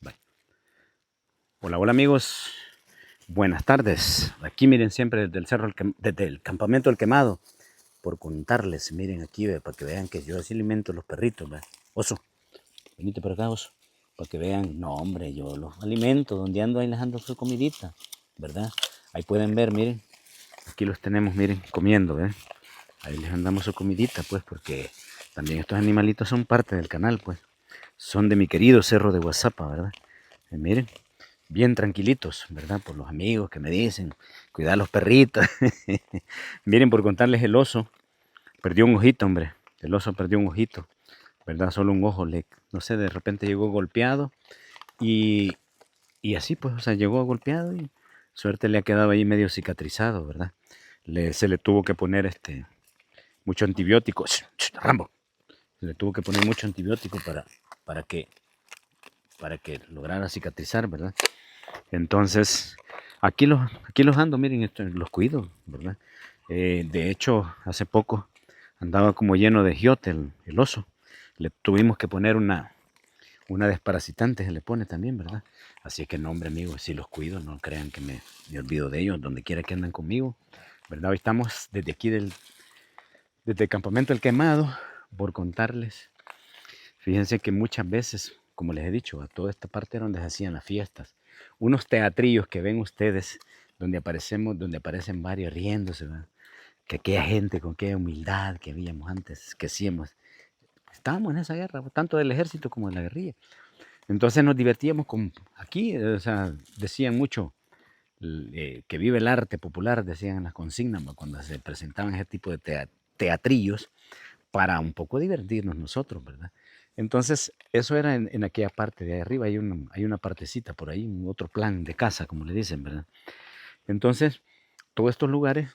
Bye. Hola, hola amigos, buenas tardes. Aquí miren siempre desde el cerro, desde el campamento del Quemado, por contarles, miren aquí, para que vean que yo así alimento a los perritos, ¿ve? Oso, venite por acá, oso, para que vean, no hombre, yo los alimento, donde ando ahí les ando su comidita, ¿verdad? Ahí pueden ver, miren, aquí los tenemos, miren, comiendo, ¿ve? Ahí les andamos su comidita, pues, porque también estos animalitos son parte del canal, pues, son de mi querido cerro de Guasapa, ¿verdad? Miren, bien tranquilitos, ¿verdad? Por los amigos que me dicen, cuidar a los perritos. Miren, por contarles, el oso perdió un ojito, hombre. El oso perdió un ojito, ¿verdad? Solo un ojo, no sé, de repente llegó golpeado y, y así, pues, o sea, llegó golpeado y suerte le ha quedado ahí medio cicatrizado, ¿verdad? Se le tuvo que poner mucho antibiótico. Rambo, se le tuvo que poner mucho antibiótico para que, para que lograra cicatrizar, ¿verdad? Entonces, aquí los ando, miren, los cuido, ¿verdad? De hecho, hace poco andaba como lleno de giote el oso. Le tuvimos que poner una desparasitante, se le pone también, ¿verdad? Así que no, hombre, amigos, si los cuido, no crean que me olvido de ellos, donde quiera que andan conmigo, ¿verdad? Hoy estamos desde aquí, desde el campamento El Quemado, por contarles. Fíjense que muchas veces, como les he dicho, a toda esta parte era donde se hacían las fiestas. Unos teatrillos que ven ustedes, donde aparecen varios riéndose, ¿verdad? Que aquella gente con qué humildad que veíamos antes, que hacíamos. Estábamos en esa guerra, tanto del ejército como de la guerrilla. Entonces nos divertíamos con, aquí, o sea, decían mucho que vive el arte popular, decían en las consignas, cuando se presentaban ese tipo de teatrillos, para un poco divertirnos nosotros, ¿verdad? Entonces, eso era en aquella parte de ahí arriba, hay una partecita por ahí, un otro plan de casa, como le dicen, ¿verdad? Entonces, todos estos lugares,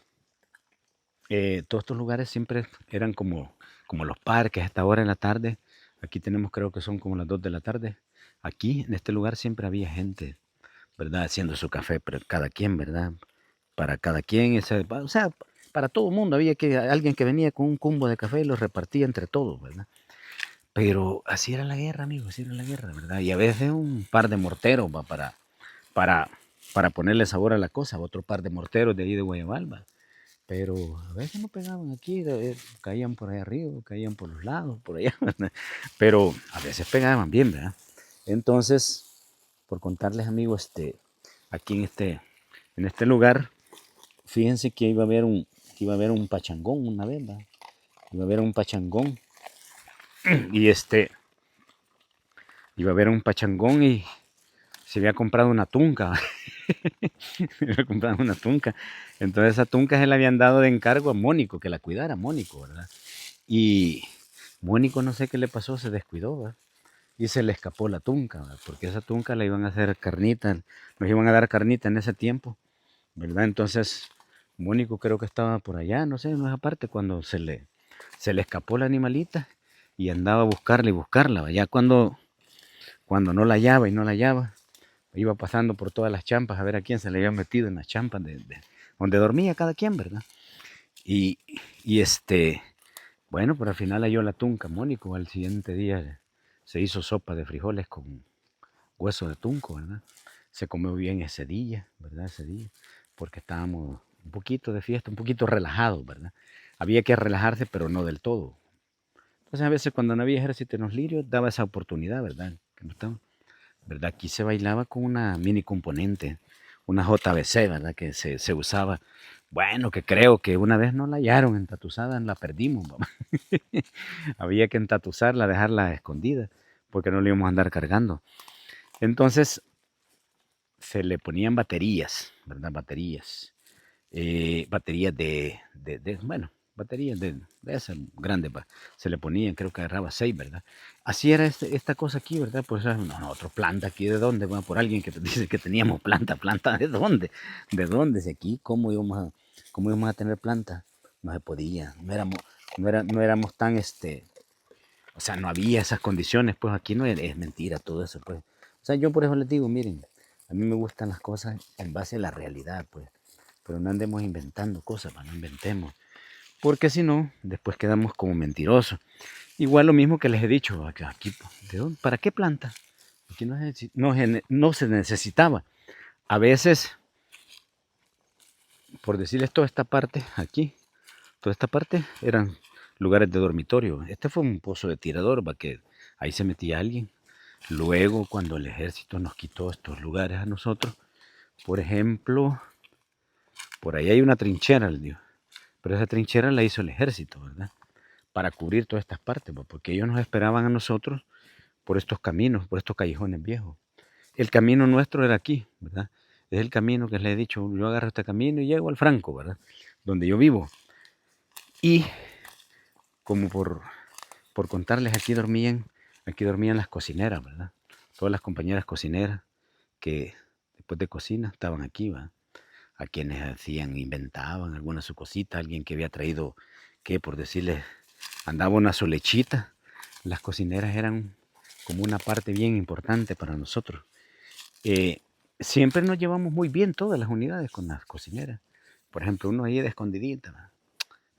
todos estos lugares siempre eran como los parques, hasta ahora en la tarde. Aquí tenemos, creo que son como las 2 de la tarde. Aquí, en este lugar, siempre había gente, ¿verdad? Haciendo su café, pero cada quien, ¿verdad? Para cada quien, o sea, para todo el mundo. Había alguien que venía con un cumbo de café y lo repartía entre todos, ¿verdad? Pero así era la guerra, amigo, así era la guerra, ¿verdad? Y a veces un par de morteros va para, para ponerle sabor a la cosa, otro par de morteros de ahí de Guayabal, ¿va? Pero a veces no pegaban aquí, caían por ahí arriba, caían por los lados, por allá, ¿verdad? Pero a veces pegaban bien, ¿verdad? Entonces, por contarles, amigos, aquí en este lugar, fíjense que iba a haber un pachangón una vez, ¿verdad? Iba a haber un pachangón y iba a haber un pachangón y se había comprado una tunca. Se había comprado una tunca. Entonces esa tunca se le habían dado de encargo a Mónico, que la cuidara, Mónico, ¿verdad? Y Mónico no sé qué le pasó, se descuidó, ¿verdad? Y se le escapó la tunca, ¿verdad? Porque esa tunca la iban a hacer carnita, nos iban a dar carnita en ese tiempo, ¿verdad? Entonces Mónico creo que estaba por allá, no sé, en esa parte, cuando se le escapó la animalita y andaba a buscarla y buscarla, ¿verdad? Ya cuando no la hallaba y no la hallaba, iba pasando por todas las champas a ver a quién se le había metido en las champas donde dormía cada quien, ¿verdad? Y, y bueno, pero al final halló la tunca, Mónico. Al siguiente día se hizo sopa de frijoles con hueso de tunco, ¿verdad? Se comió bien ese día, ¿verdad? Ese día, porque estábamos un poquito de fiesta, un poquito relajados, ¿verdad? Había que relajarse, pero no del todo. Entonces a veces cuando no había ejército en los lirios, daba esa oportunidad, ¿verdad? Que no estaba, ¿verdad? Aquí se bailaba con una mini componente, una JBC, ¿verdad? Que se usaba. Bueno, que creo que una vez no la hallaron entatuzada, la perdimos, mamá. Había que entatuzarla, dejarla escondida, porque no le íbamos a andar cargando. Entonces se le ponían baterías, ¿verdad? Baterías bueno, baterías de esas grandes, se le ponían, creo que agarraba 6, ¿verdad? Así era esta cosa aquí, ¿verdad? Pues nosotros planta aquí, ¿de dónde? Bueno, por alguien que te dice que teníamos planta, ¿de dónde? ¿De dónde? ¿De aquí? ¿Cómo íbamos a tener planta? No se podía, no éramos tan, o sea, no había esas condiciones, pues aquí no es mentira todo eso, pues. O sea, yo por eso les digo, miren, a mí me gustan las cosas en base a la realidad, pues. Pero no andemos inventando cosas, no inventemos. Porque si no, después quedamos como mentirosos. Igual lo mismo que les he dicho, aquí, ¿para qué planta? aquí no se necesitaba. A veces, por decirles toda esta parte, aquí, toda esta parte eran lugares de dormitorio. Este fue un pozo de tirador, va, que ahí se metía alguien. Luego, cuando el ejército nos quitó estos lugares a nosotros, por ejemplo, por ahí hay una trinchera, les digo, pero esa trinchera la hizo el ejército, ¿verdad? Para cubrir todas estas partes, porque ellos nos esperaban a nosotros por estos caminos, por estos callejones viejos. El camino nuestro era aquí, ¿verdad? Es el camino que les he dicho, yo agarro este camino y llego al Franco, ¿verdad? Donde yo vivo. Y como por contarles, aquí dormían las cocineras, ¿verdad? Todas las compañeras cocineras que después de cocina estaban aquí, ¿verdad? A quienes hacían, inventaban alguna su cosita, alguien que había traído, que por decirles, andaba una su lechita. Las cocineras eran como una parte bien importante para nosotros. Siempre nos llevamos muy bien todas las unidades con las cocineras. Por ejemplo, uno ahí de escondidita, ¿va?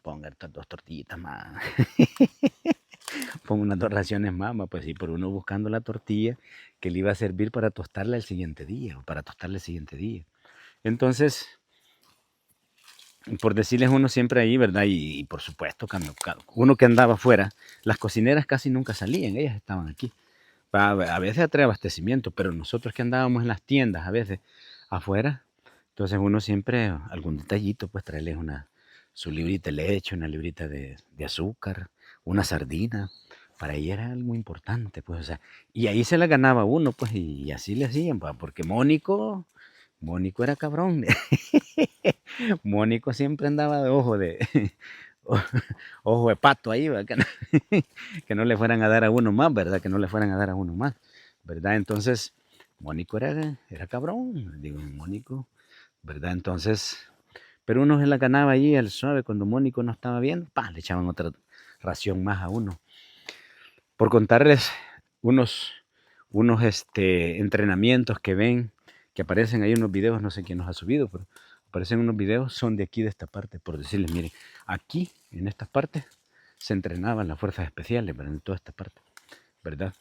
Ponga estas 2 tortillitas más. Pongo unas 2 raciones más, pues sí, por uno buscando la tortilla que le iba a servir para tostarla el siguiente día o para tostarla el siguiente día. Entonces, por decirles uno siempre ahí, ¿verdad? Y por supuesto, uno que andaba afuera, las cocineras casi nunca salían, ellas estaban aquí. A veces trae abastecimiento, pero nosotros que andábamos en las tiendas, a veces afuera, entonces uno siempre, algún detallito, pues traerles su librita de leche, una librita de azúcar, una sardina. Para ella era algo importante, pues, o sea, y ahí se la ganaba uno, pues, y así le hacían, pues, porque Mónico era cabrón. Mónico siempre andaba de ojo de pato ahí, ¿verdad? Que no le fueran a dar a uno más, ¿verdad? Que no le fueran a dar a uno más, ¿verdad? Entonces, Mónico era cabrón, digo, Mónico, ¿verdad? Entonces, pero uno se la ganaba allí al suave, cuando Mónico no estaba bien, ¡pah! Le echaban otra ración más a uno. Por contarles unos entrenamientos que ven, que aparecen ahí en unos videos, no sé quién nos ha subido, pero aparecen unos videos, son de aquí, de esta parte, por decirles, miren, aquí, en estas partes, se entrenaban las fuerzas especiales, ¿verdad? En toda esta parte, ¿verdad?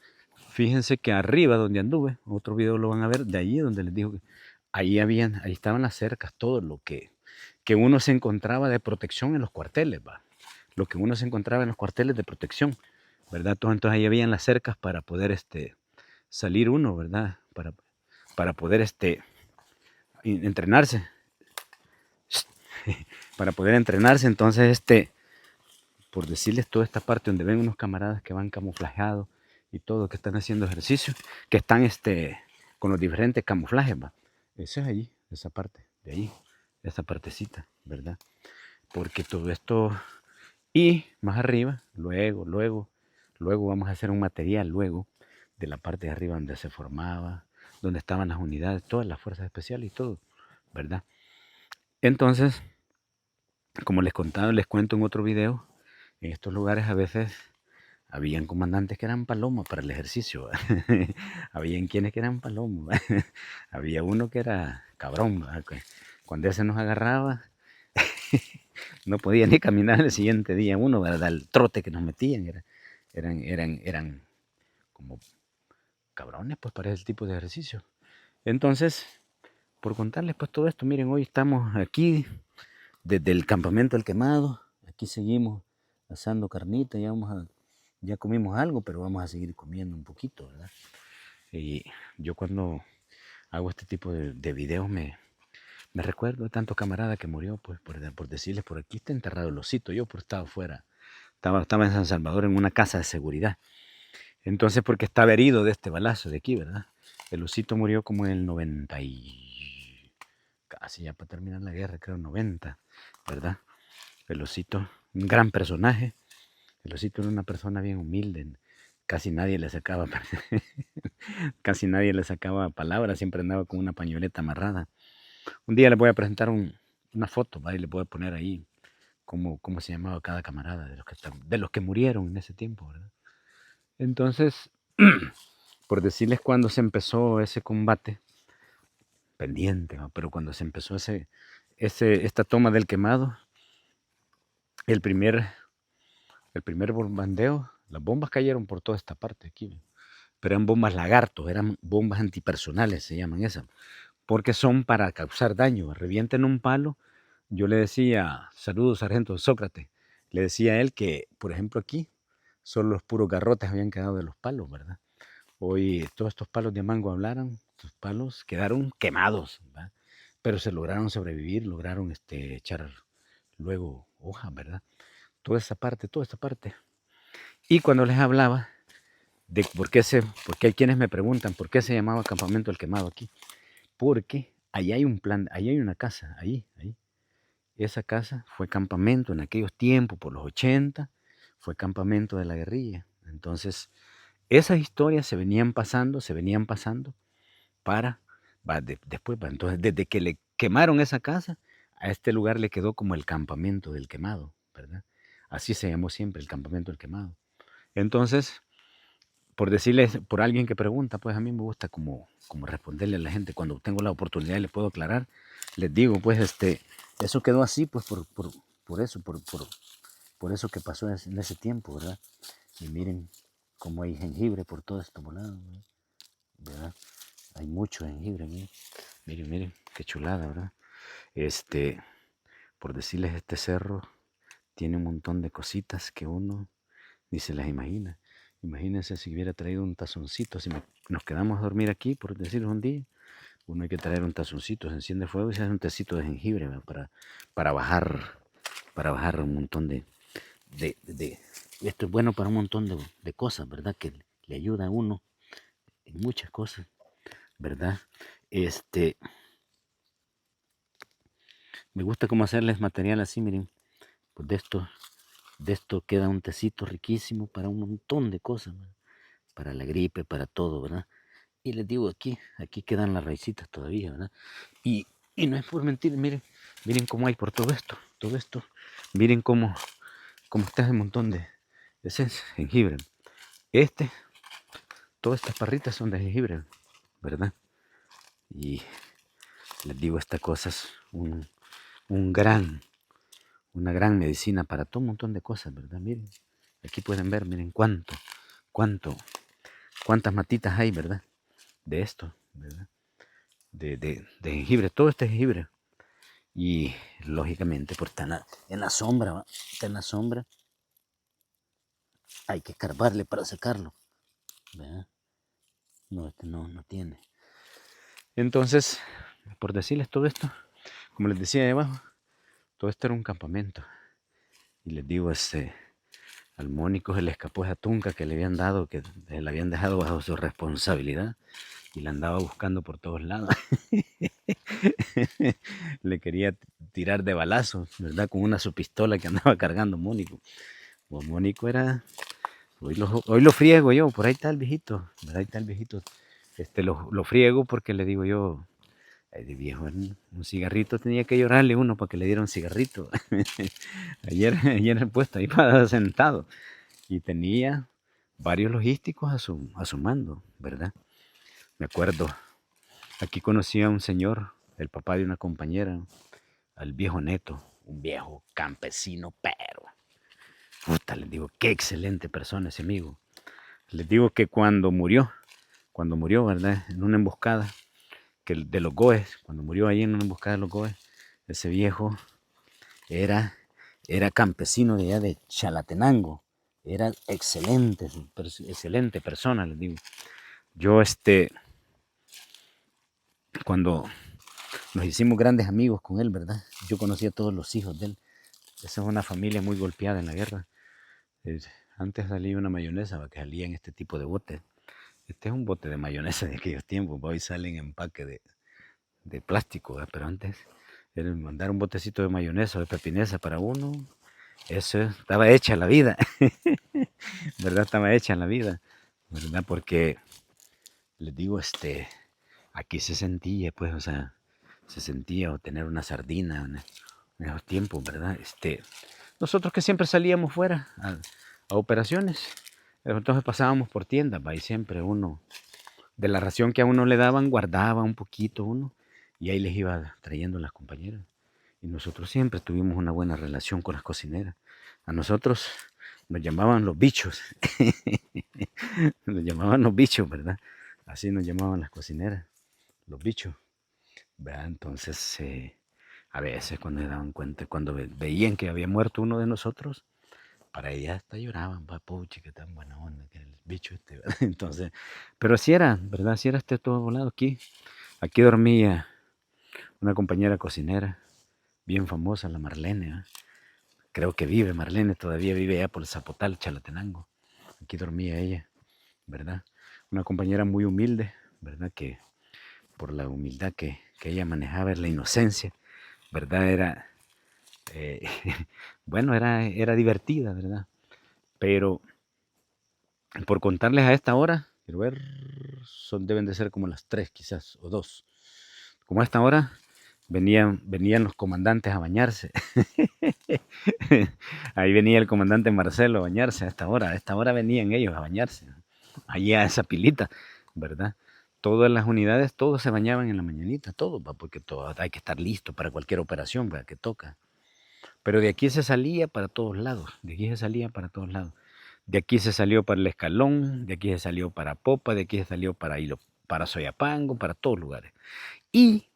Fíjense que arriba donde anduve, otro video lo van a ver, de allí donde les digo que ahí estaban las cercas, todo lo que uno se encontraba de protección en los cuarteles, ¿va? Lo que uno se encontraba en los cuarteles de protección, ¿verdad? Entonces ahí habían las cercas para poder salir uno, ¿verdad? Para poder entrenarse. Para poder entrenarse, entonces por decirles toda esta parte donde ven unos camaradas que van camuflajeados y todo, que están haciendo ejercicio, que están con los diferentes camuflajes, ¿va? Eso es allí, esa parte, de ahí, esa partecita, ¿verdad? Porque todo esto, y más arriba, luego vamos a hacer un material luego de la parte de arriba donde se formaba, donde estaban las unidades, todas las fuerzas especiales y todo, ¿verdad? Entonces, como les contaba, les cuento en otro video, en estos lugares a veces habían comandantes que eran palomas para el ejercicio. Habían quienes que eran palomas. Había uno que era cabrón. Cuando ese nos agarraba, no podía ni caminar el siguiente día. Uno, ¿verdad? El trote que nos metían eran como cabrones, pues, para ese tipo de ejercicio. Entonces, por contarles pues todo esto, miren, hoy estamos aquí desde el campamento El Quemado. Aquí seguimos asando carnita, ya comimos algo, pero vamos a seguir comiendo un poquito, ¿verdad? Y yo cuando hago este tipo de videos me recuerdo de tanto camarada que murió, pues por decirles, por aquí está enterrado el osito. Yo por estaba afuera, estaba en San Salvador en una casa de seguridad. Entonces, porque estaba herido de este balazo de aquí, ¿verdad? El osito murió como en el 90 y casi ya para terminar la guerra, creo 90, ¿verdad? El osito, un gran personaje. El osito era una persona bien humilde, casi nadie le sacaba, casi nadie le sacaba palabras, siempre andaba con una pañoleta amarrada. Un día les voy a presentar una foto, ¿vale? Y les voy a poner ahí cómo se llamaba cada camarada de los que murieron en ese tiempo, ¿verdad? Entonces, por decirles cuando se empezó ese combate, pendiente, ¿no? Pero cuando se empezó esta toma del Quemado, el primer bombardeo, las bombas cayeron por toda esta parte aquí, pero eran bombas lagartos, eran bombas antipersonales, se llaman esas, porque son para causar daño. Revienten un palo. Yo le decía, saludos, sargento Sócrates, le decía a él que, por ejemplo, aquí, solo los puros garrotes habían quedado de los palos, ¿verdad? Hoy todos estos palos de mango hablaron, estos palos quedaron quemados, ¿verdad? Pero se lograron sobrevivir, lograron echar luego hojas, ¿verdad? Toda esta parte. Y cuando les hablaba de porque hay quienes me preguntan por qué se llamaba Campamento El Quemado aquí, porque ahí hay un plan, ahí hay una casa, ahí. Esa casa fue campamento en aquellos tiempos, por los 80, fue campamento de la guerrilla. Entonces, esas historias se venían pasando para, después, entonces, desde que le quemaron esa casa, a este lugar le quedó como el campamento del quemado, ¿verdad? Así se llamó siempre el campamento del quemado. Entonces, por decirles, por alguien que pregunta, pues a mí me gusta como responderle a la gente cuando tengo la oportunidad y le puedo aclarar, les digo, pues eso quedó así, pues por eso que pasó en ese tiempo, ¿verdad? Y miren cómo hay jengibre por todo esto volado, ¿verdad? Hay mucho jengibre, miren, qué chulada, ¿verdad? Por decirles, este cerro tiene un montón de cositas que uno ni se las imagina. Imagínense si hubiera traído un tazoncito, si nos quedamos a dormir aquí, por decirles un día, uno hay que traer un tazoncito, se enciende fuego y se hace un tecito de jengibre, ¿verdad? Para bajar, para bajar un montón de. Esto es bueno para un montón de cosas, ¿verdad? Que le ayuda a uno en muchas cosas, ¿verdad? Me gusta cómo hacerles material así, miren, pues de esto queda un tecito riquísimo para un montón de cosas, ¿verdad? Para la gripe, para todo, ¿verdad? Y les digo, aquí quedan las raicitas todavía, ¿verdad? Y no es por mentir, miren cómo hay por todo esto, miren cómo está ese montón de esencia, jengibre. Todas estas parritas son de jengibre, ¿verdad? Y les digo, esta cosa es una gran medicina para todo un montón de cosas, ¿verdad? Miren, aquí pueden ver, miren cuántas matitas hay, ¿verdad? De esto, ¿verdad? De jengibre, todo este jengibre. Y lógicamente, por estar en la sombra, ¿va? Está en la sombra, hay que escarbarle para sacarlo, ¿verdad? No, no tiene. Entonces, por decirles todo esto, como les decía de abajo, todo esto era un campamento. Y les digo, al Mónico se le escapó esa tunca que le habían dado, que le habían dejado bajo su responsabilidad. Y la andaba buscando por todos lados. Le quería tirar de balazos, ¿verdad? Con una su pistola que andaba cargando Mónico. Pues Mónico era... Hoy lo friego yo, por ahí está el viejito, ¿verdad? Ahí está el viejito. Lo friego porque le digo yo, ay, de viejo, un cigarrito tenía que llorarle uno para que le diera un cigarrito. ayer he puesto ahí para sentado y tenía varios logísticos a su mando, ¿verdad? Me acuerdo, aquí conocí a un señor, el papá de una compañera, al viejo Neto, un viejo campesino, pero, puta, les digo, qué excelente persona ese amigo. Les digo que cuando murió, ¿verdad? En una emboscada, de los Goes, cuando murió ahí en una emboscada de los Goes, ese viejo era, era campesino de allá de Chalatenango, era excelente persona, les digo. Yo, cuando nos hicimos grandes amigos con él, ¿verdad? Yo conocí a todos los hijos de él. Esa es una familia muy golpeada en la guerra. Antes salía una mayonesa que salía en este tipo de bote. Este es un bote de mayonesa de aquellos tiempos. Hoy sale en empaque de plástico, ¿verdad? Pero antes era mandar un botecito de mayonesa o de pepinesa para uno. Eso estaba hecha la vida. ¿Verdad? Estaba hecha la vida. ¿Verdad? Porque les digo, aquí se sentía, pues, o sea, se sentía o tener una sardina en esos tiempos, ¿verdad? Nosotros que siempre salíamos fuera a operaciones, entonces pasábamos por tiendas, ¿va? Y siempre uno, de la ración que a uno le daban, guardaba un poquito uno y ahí les iba trayendo las compañeras. Y nosotros siempre tuvimos una buena relación con las cocineras. A nosotros nos llamaban los bichos. Nos llamaban los bichos, ¿verdad? Así nos llamaban las cocineras, los bichos. ¿Verdad? Entonces, a veces cuando se daban cuenta, cuando veían que había muerto uno de nosotros, para ella hasta lloraban, puchi, que tan buena onda, que el bicho este, ¿verdad? Entonces, pero así era, ¿verdad? Así era este todo volado aquí. Aquí dormía una compañera cocinera, bien famosa, la Marlene, ¿verdad? Creo que vive Marlene, todavía vive allá por el Zapotal, Chalatenango. Aquí dormía ella, ¿verdad? Una compañera muy humilde, ¿verdad? Que por la humildad que ella manejaba, la inocencia, ¿verdad? Era, eh, bueno, era divertida, ¿verdad? Pero por contarles a esta hora, quiero ver, deben de ser como las 3 quizás, o 2. Como a esta hora venían los comandantes a bañarse. Ahí venía el comandante Marcelo a bañarse a esta hora venían ellos a bañarse, allí a esa pilita, ¿verdad? Todas las unidades, todos se bañaban en la mañanita, todos, porque todo, hay que estar listo para cualquier operación, ¿verdad? Que toca. Pero de aquí se salía para todos lados, de aquí se salía para todos lados. De aquí se salió para el Escalón, de aquí se salió para Popa, de aquí se salió para Soyapango, para todos lugares. Y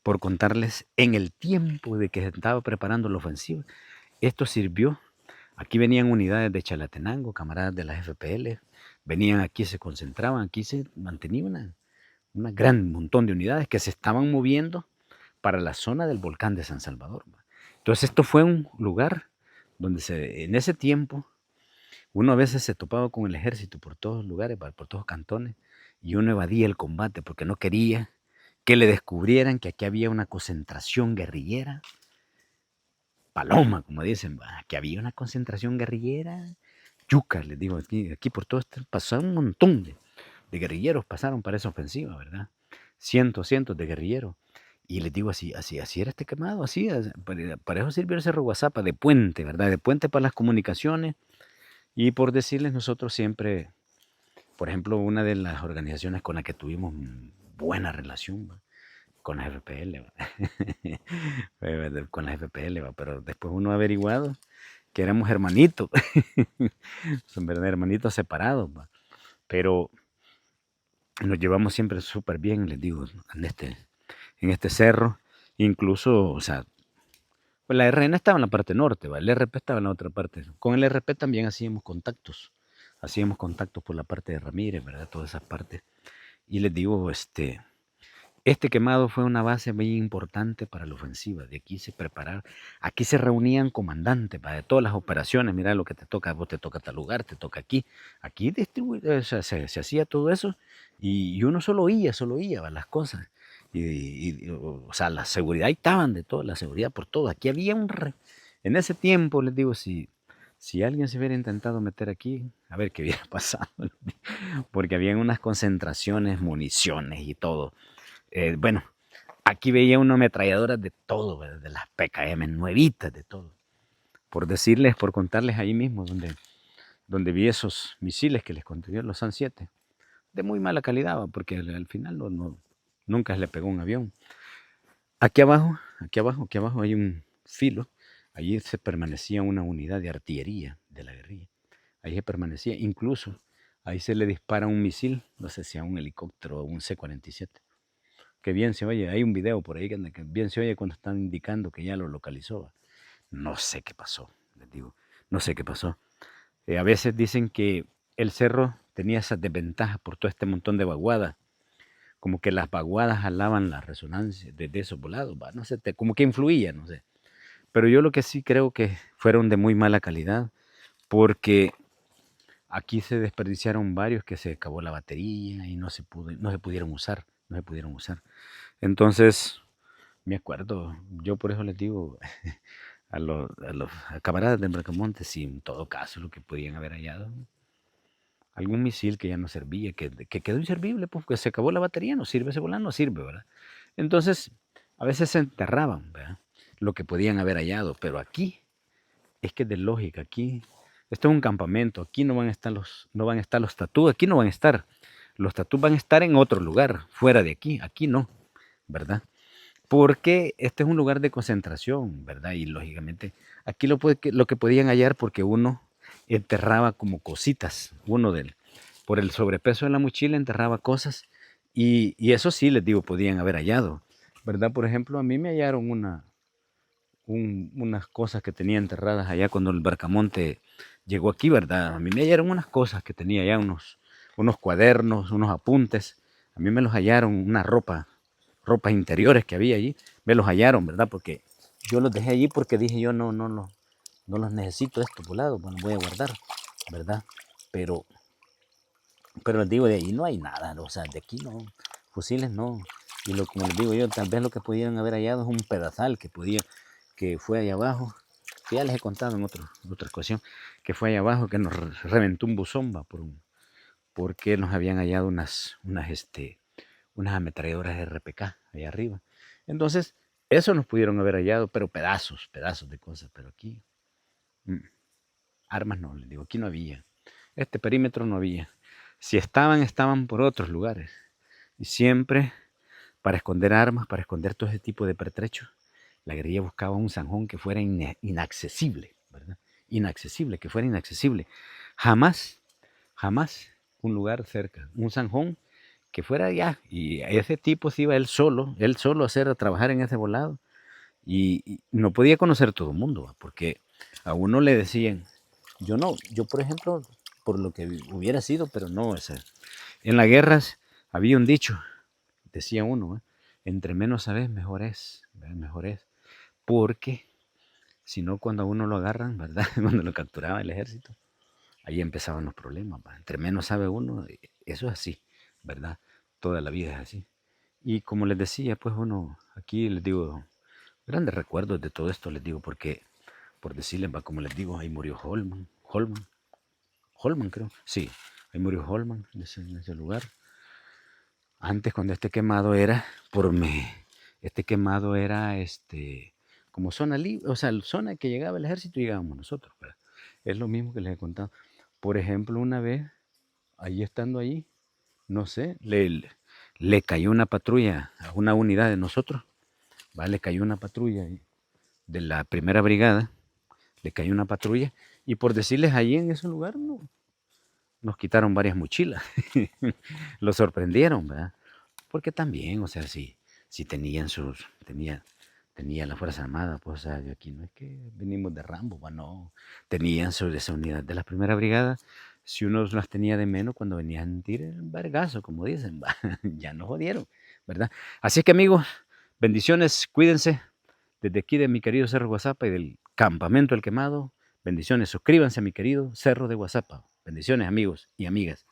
por contarles, en el tiempo de que se estaba preparando la ofensiva, esto sirvió. Aquí venían unidades de Chalatenango, camaradas de las FPL, venían aquí, se concentraban, aquí se mantenía una gran montón de unidades que se estaban moviendo para la zona del volcán de San Salvador. Entonces esto fue un lugar donde en ese tiempo uno a veces se topaba con el ejército por todos lugares, por todos cantones, y uno evadía el combate porque no quería que le descubrieran que aquí había una concentración guerrillera, paloma, como dicen, que había una concentración guerrillera, yuca, les digo, aquí por todo esto pasaron un montón de guerrilleros, pasaron para esa ofensiva, ¿verdad? Cientos de guerrilleros. Y les digo, así era este quemado, para eso sirvió el Cerro Guazapa de puente, ¿verdad? De puente para las comunicaciones. Y por decirles, nosotros siempre, por ejemplo, una de las organizaciones con la que tuvimos buena relación, ¿va? Con la FPL, ¿va? Con la FPL, ¿va? Pero después uno ha averiguado que éramos hermanitos, son verdad, hermanitos separados, ¿va? Pero nos llevamos siempre súper bien, les digo, en este cerro, incluso, o sea, pues la RN estaba en la parte norte, ¿va? El RP estaba en la otra parte. Con el RP también hacíamos contactos por la parte de Ramírez, ¿verdad? Todas esas partes. Y les digo, este quemado fue una base muy importante para la ofensiva. De aquí se prepararon, aquí se reunían comandantes de todas las operaciones. Mira lo que te toca, vos te toca tal lugar, te toca aquí. Aquí o sea, se hacía todo eso y uno solo oía ¿va? Las cosas. O sea, la seguridad ahí estaban de todo, la seguridad por todo. Aquí había en ese tiempo, les digo, si alguien se hubiera intentado meter aquí, a ver qué hubiera pasado. Porque habían unas concentraciones, municiones y todo. Bueno, aquí veía una ametralladora de todo, ¿verdad? De las PKM nuevitas, de todo. Por contarles ahí mismo, donde vi esos misiles que les conté, los SAM-7, de muy mala calidad, porque al final nunca se le pegó un avión. Aquí abajo hay un filo, allí se permanecía una unidad de artillería de la guerrilla. Ahí se permanecía, incluso ahí se le dispara un misil, no sé si a un helicóptero o un C-47. Que bien se oye, hay un video por ahí que bien se oye cuando están indicando que ya lo localizó. No sé qué pasó, les digo, no sé qué pasó. A veces dicen que el cerro tenía esas desventajas por todo este montón de vaguadas, como que las vaguadas jalaban la resonancia de esos volados, no sé, como que influía, no sé. Pero yo lo que sí creo que fueron de muy mala calidad, porque aquí se desperdiciaron varios que se acabó la batería y no se pudieron usar, no se pudieron usar. Entonces, me acuerdo, yo por eso les digo a los camaradas de Bracamonte, si en todo caso lo que podían haber hallado, algún misil que ya no servía, que quedó inservible, pues que se acabó la batería, no sirve ese volante, no sirve, ¿verdad? Entonces, a veces se enterraban, ¿verdad? Lo que podían haber hallado, pero aquí es que es de lógica, aquí, esto es un campamento, aquí no van a estar los tatús, aquí no van a estar, los tatús van a estar en otro lugar, fuera de aquí no, ¿verdad? Porque este es un lugar de concentración, ¿verdad? Y lógicamente aquí lo que podían hallar, porque uno enterraba como cositas, por el sobrepeso de la mochila enterraba cosas y eso sí les digo, podían haber hallado, ¿verdad? Por ejemplo, a mí me hallaron unas cosas que tenía enterradas allá cuando el Barcamonte llegó aquí, ¿verdad? A mí me hallaron unas cosas que tenía allá, unos cuadernos, unos apuntes, a mí me los hallaron, ropas interiores que había allí, me los hallaron, ¿verdad? Porque yo los dejé allí porque dije yo no los necesito estos volados, bueno, voy a guardar, ¿verdad? Pero, pero les digo, de ahí no hay nada, o sea, de aquí no, fusiles no. Y como les digo yo, tal vez lo que pudieran haber hallado es un pedazal que fue allá abajo, que ya les he contado en otra ocasión, que fue allá abajo, que nos reventó un buzón, porque nos habían hallado unas ametralladoras RPK allá arriba. Entonces, eso nos pudieron haber hallado, pero pedazos de cosas, pero aquí, mm, armas no, les digo, aquí no había. Este perímetro no había. Si estaban por otros lugares. Y siempre, para esconder armas, para esconder todo ese tipo de pertrechos, la guerrilla buscaba un zanjón que fuera inaccesible, ¿verdad? Inaccesible, que fuera inaccesible. Jamás, jamás un lugar cerca, un zanjón que fuera allá. Y ese tipo se iba él solo a trabajar en ese volado. Y no podía conocer todo el mundo, ¿va? Porque a uno le decían, yo por ejemplo, por lo que hubiera sido, pero no, en las guerras había un dicho, decía uno, ¿eh? Entre menos sabes, mejor es, ¿verdad? Mejor es, porque si no cuando a uno lo agarran, ¿verdad? Cuando lo capturaba el ejército, ahí empezaban los problemas, ¿va? Entre menos sabe uno, eso es así, ¿verdad? Toda la vida es así. Y como les decía, pues uno, aquí les digo, grandes recuerdos de todo esto, les digo, porque, por decirles, va, como les digo, ahí murió Holman creo, sí, ahí murió Holman en ese lugar. Antes cuando este quemado era, este quemado era como zona libre, o sea, zona que llegaba el ejército y llegábamos nosotros, ¿verdad? Es lo mismo que les he contado. Por ejemplo, una vez, ahí estando allí, no sé, le cayó una patrulla a una unidad de nosotros, ¿va? Le cayó una patrulla de la primera brigada, le cayó una patrulla y por decirles allí en ese lugar no, nos quitaron varias mochilas, lo sorprendieron, ¿verdad? Porque también, o sea, si tenía la Fuerza Armada, pues, o sea, yo aquí no es que venimos de Rambo, ¿va? No, tenían sobre esa unidad de la primera brigada, si uno las tenía de menos cuando venían tirar un vergazo, como dicen, ¿va? Ya nos jodieron, ¿verdad? Así que amigos, bendiciones, cuídense, desde aquí de mi querido Cerro de Guasapa y del Campamento El Quemado, bendiciones, suscríbanse a mi querido Cerro de Guasapa, bendiciones amigos y amigas.